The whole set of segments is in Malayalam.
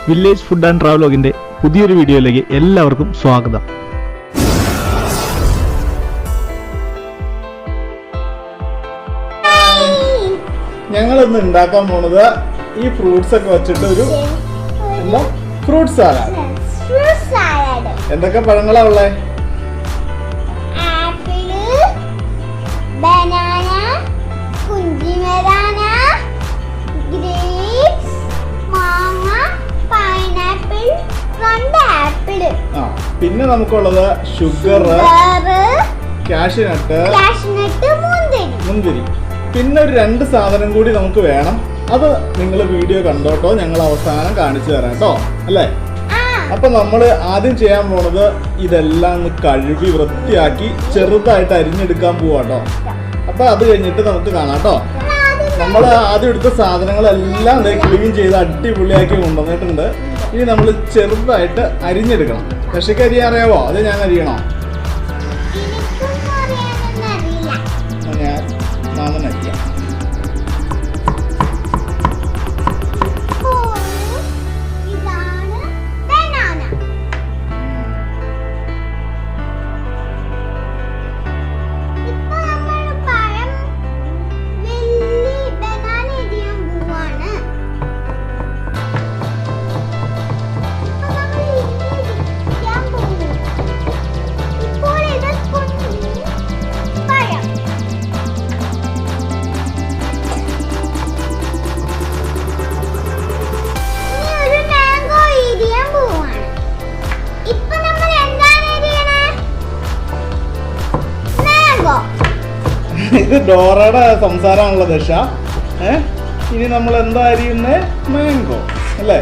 വില്ലേജ് ഫുഡ് ആൻഡ് ട്രാവലോഗിന്റെ പുതിയൊരു വീഡിയോയിലേക്ക് എല്ലാവർക്കും സ്വാഗതം. ഞങ്ങൾ ഇന്ന് ഉണ്ടാക്കാൻ പോണത് ഈ ഫ്രൂട്ട്സ് ഒക്കെ വെച്ചിട്ട് ഒരു എന്താ ഫ്രൂട്ട് സാലഡ്. എന്തൊക്കെ പഴങ്ങളാ ഉള്ളേ? പിന്നെ നമുക്കുള്ളത് ഷുഗർ, കാഷ്യൂനട്ട്, മുന്തിരി. പിന്നെ ഒരു 2 സാധനം കൂടി നമുക്ക് വേണം. അത് നിങ്ങൾ വീഡിയോ കണ്ടോട്ടോ, ഞങ്ങൾ അവസാനം കാണിച്ചു തരാം കേട്ടോ, അല്ലേ? അപ്പൊ നമ്മൾ ആദ്യം ചെയ്യാൻ പോണത് ഇതെല്ലാം ഒന്ന് കഴുകി വൃത്തിയാക്കി ചെറുതായിട്ട് അരിഞ്ഞെടുക്കാൻ പോവാട്ടോ. അപ്പൊ അത് കഴിഞ്ഞിട്ട് നമുക്ക് കാണാം കേട്ടോ. നമ്മൾ ആദ്യം എടുത്ത സാധനങ്ങളെല്ലാം ക്ലീൻ ചെയ്ത് അടിപൊളിയാക്കി കൊണ്ടുവന്നിട്ടുണ്ട്. ഇനി നമ്മൾ ചെറുതായിട്ട് അരിഞ്ഞെടുക്കണം. കൃഷിക്ക് അരിയാൻ അറിയാവോ? അത് ഞാൻ അരിയണോ? ഞാൻ മാമൻ അരിയാം. ഇത് ഡോറയുടെ സംസാരമാണല്ലോ ദശ. ഇനി നമ്മൾ എന്താ അരിയുന്നേ? മാംഗോ അല്ലേ?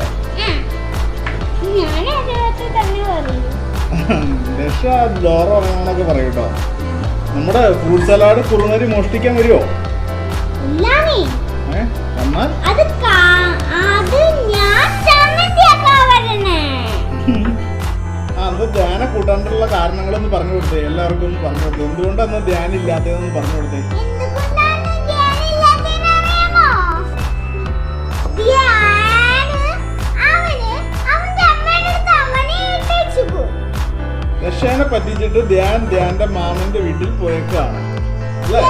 ദശ ഡോറ പറയാനൊക്കെ പറയൂട്ടോ. നമ്മുടെ ഫ്രൂട്ട് സലാഡ് കുറുനരി മോഷ്ടിക്കാൻ വരുമോ? എന്നാൽ അന്ന് ധ്യാന കൂട്ടാനുള്ള കാരണങ്ങളൊന്ന് പറഞ്ഞു കൊടുത്തേ. എല്ലാവർക്കും പറഞ്ഞു കൊടുത്തേ. എന്തുകൊണ്ടന്ന് ധ്യാനം ഇല്ലാത്തതെന്ന് പറഞ്ഞു കൊടുത്തേ. ദശേനെ പറ്റിച്ചിട്ട് ധ്യാന്റെ മാമന്റെ വീട്ടിൽ പോയേക്കാണ് അല്ലേ?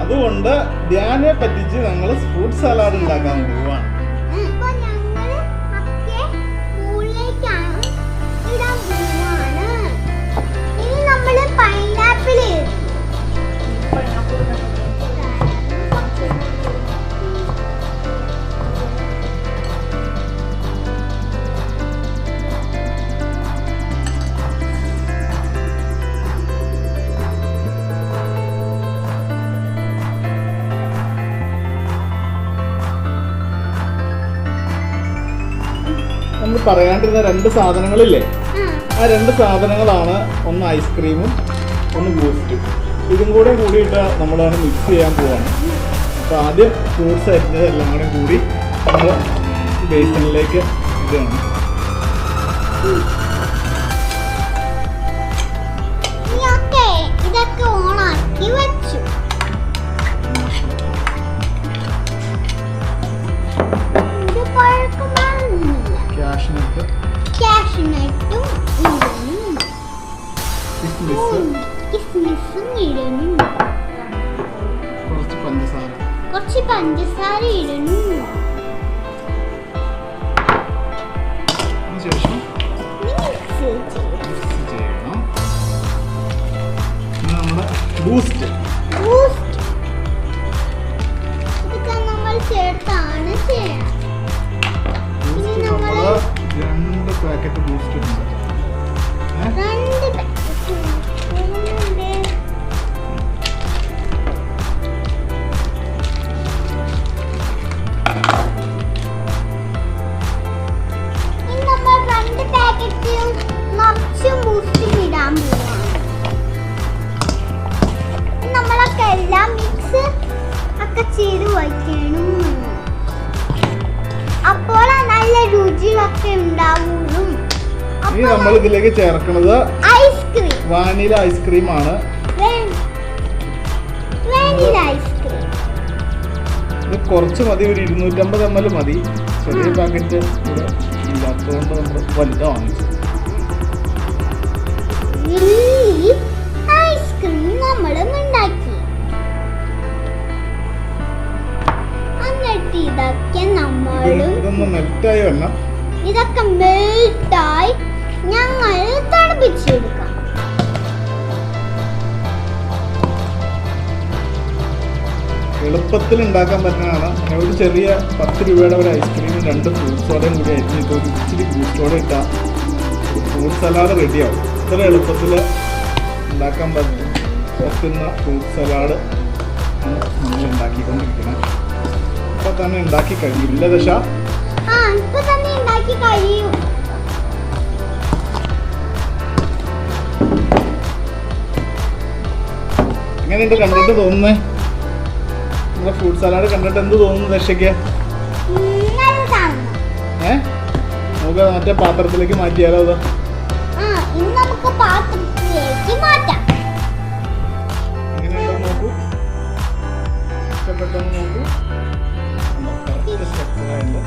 അതുകൊണ്ട് ധ്യാനെ പറ്റിച്ച് ഞങ്ങൾ ഫ്രൂട്ട് സലാഡ് ഉണ്ടാക്കാൻ പോവാണ്. നമ്മൾ പറയാണ്ടിരുന്ന 2 സാധനങ്ങളില്ലേ? ആ 2 സാധനങ്ങളാണ്, ഒന്ന് ഐസ്ക്രീമും ഒന്ന് ബൂസ്റ്റും. ഇതും കൂടെ കൂടിയിട്ട് നമ്മളാണ് മിക്സ് ചെയ്യാൻ പോവാണ്. അപ്പോൾ ആദ്യം ഫ്രൂട്ട്സ് അരിഞ്ഞത് എല്ലാം കൂടെ കൂടി നമ്മൾ ബേസിനിലേക്ക് ഇതാണ്. ഇതൊക്കെ ഓണാക്കി വെച്ചു. കാഷ്യൂനട്ടും കിസ്മിസും ഇടണം. കുറച്ച് പഞ്ചസാര ഇടണം. ശേഷം ചെയ്യണം. നമ്മുടെ ബൂസ്റ്റ് ഇതൊക്കെ നമ്മൾ ചേർത്താണ് ചെയ്യണം. 2 പാക്കറ്റ് ബൂസ്റ്റ് ഉണ്ട്. 2 പാക്കറ്റ് നിറച്ചും ബൂസ്റ്റും ഇടാൻ പോവാണ്. നമ്മളൊക്കെ എല്ലാം മിക്സ് ഒക്കെ ചെയ്ത് വയ്ക്കണം. അപ്പോൾ നല്ല രുചിയൊക്കെ ഉണ്ടാവുള്ളൂ. ഇനി നമ്മൾ ഇതിലേക്ക് ചേർക്കുന്നത് ഐസ് ഐസ്ക്രീം. വാനില ഐസ്ക്രീം ആണ്. Vanilla ice cream. ഇത് കുറച്ച് മതി, ഒരു 250 ml മതി. ചെറിയ പാക്കറ്റ് ഇവിടെ ഇല്ലാത്തതുകൊണ്ട് നമ്മൾ വലുതാ വാങ്ങിച്ചു. ഐസ്ക്രീം നമ്മളും ഉണ്ടാക്കി. എന്നിട്ട് ഇതൊക്കെ നമ്മളും ഇതൊന്ന് മെൽറ്റായി വരണം. ഇതൊക്കെ മെൽറ്റായി ഞങ്ങൾ തണുപ്പിച്ചെടുക്കാം. എളുപ്പത്തിൽ ഉണ്ടാക്കാൻ പറ്റുന്നതാണ്. ഒരു ചെറിയ 10 രൂപയുടെ ഒരു ഐസ്ക്രീമും 2 ഫ്രൂട്ട് സോഡയും കൂടി അരിഞ്ഞിട്ട് ഒരു ഇച്ചിരി ഫ്രൂട്ട് സോഡ ഇട്ടാൽ ഫ്രൂട്ട് സലാഡ് റെഡിയാവും. ഇത്ര എളുപ്പത്തിൽ ഉണ്ടാക്കാൻ പറ്റുന്ന ഫ്രൂട്ട് സലാഡ് ആണ് നമ്മൾ ഉണ്ടാക്കിക്കൊണ്ടിരിക്കുന്നത്. ഇപ്പം തന്നെ ഉണ്ടാക്കി കഴിഞ്ഞില്ല ദശ? ഇപ്പൊ തന്നെ ഉണ്ടാക്കി കഴിയും. എങ്ങനെയുണ്ട് കണ്ടിട്ട് തോന്നുന്നേ? നമ്മുടെ ഫ്രൂട്ട് സലാഡ് കണ്ടിട്ട് എന്ത് തോന്നുന്നു ദശയ്ക്ക്? നമുക്ക് മറ്റേ പാത്രത്തിലേക്ക് മാറ്റിയാലോ? അത് നമുക്ക് പാത്രത്തിലേക്ക് മാറ്റാം. എങ്ങനെയുണ്ടെന്ന് നോക്കൂ, ഇഷ്ടപ്പെട്ടെന്ന് നോക്കൂ. സ്ട്രക്ചറായിട്ട്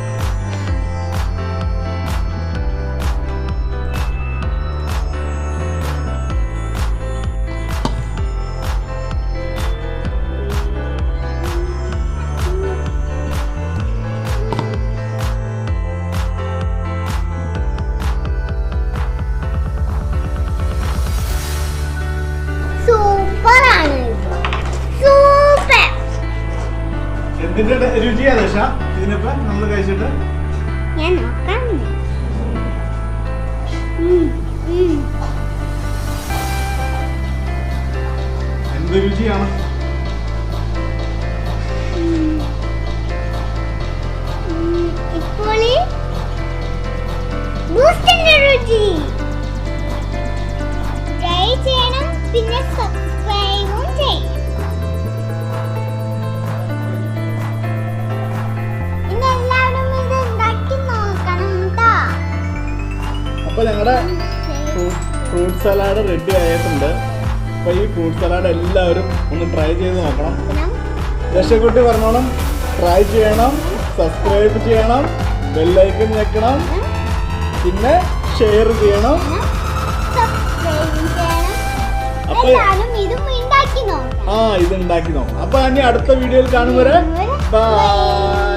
എന്തിന്റെ രുചിയാ ദശ ഇതിനിപ്പോ നമ്മൾ കഴിച്ചിട്ട്? ഞാൻ നോക്കാം. എന്ത് രുചിയാണ്? ഇപ്പോൾ ബൂസ്റ്റിന്റെ രുചി. ട്രൈ ചെയ്യണം, പിന്നെ സബ്സ്ക്രൈബും ചെയ്യണം. അപ്പൊ ഞങ്ങളുടെ ഫ്രൂട്ട് സലാഡ് റെഡി ആയിട്ടുണ്ട്. അപ്പൊ ഈ ഫ്രൂട്ട് സലാഡ് എല്ലാവരും ഒന്ന് ട്രൈ ചെയ്ത് നോക്കണം. ദശക്കുട്ടി പറഞ്ഞോണം, ട്രൈ ചെയ്യണം, സബ്സ്ക്രൈബ് ചെയ്യണം, ബെല്ലൈക്കൺ ഞെക്കണം, പിന്നെ ഷെയർ ചെയ്യണം. അപ്പൊ ഇത് ഉണ്ടാക്കി നോക്കാം. അപ്പൊ ഇനി അടുത്ത വീഡിയോയിൽ കാണും വരെ ബൈ.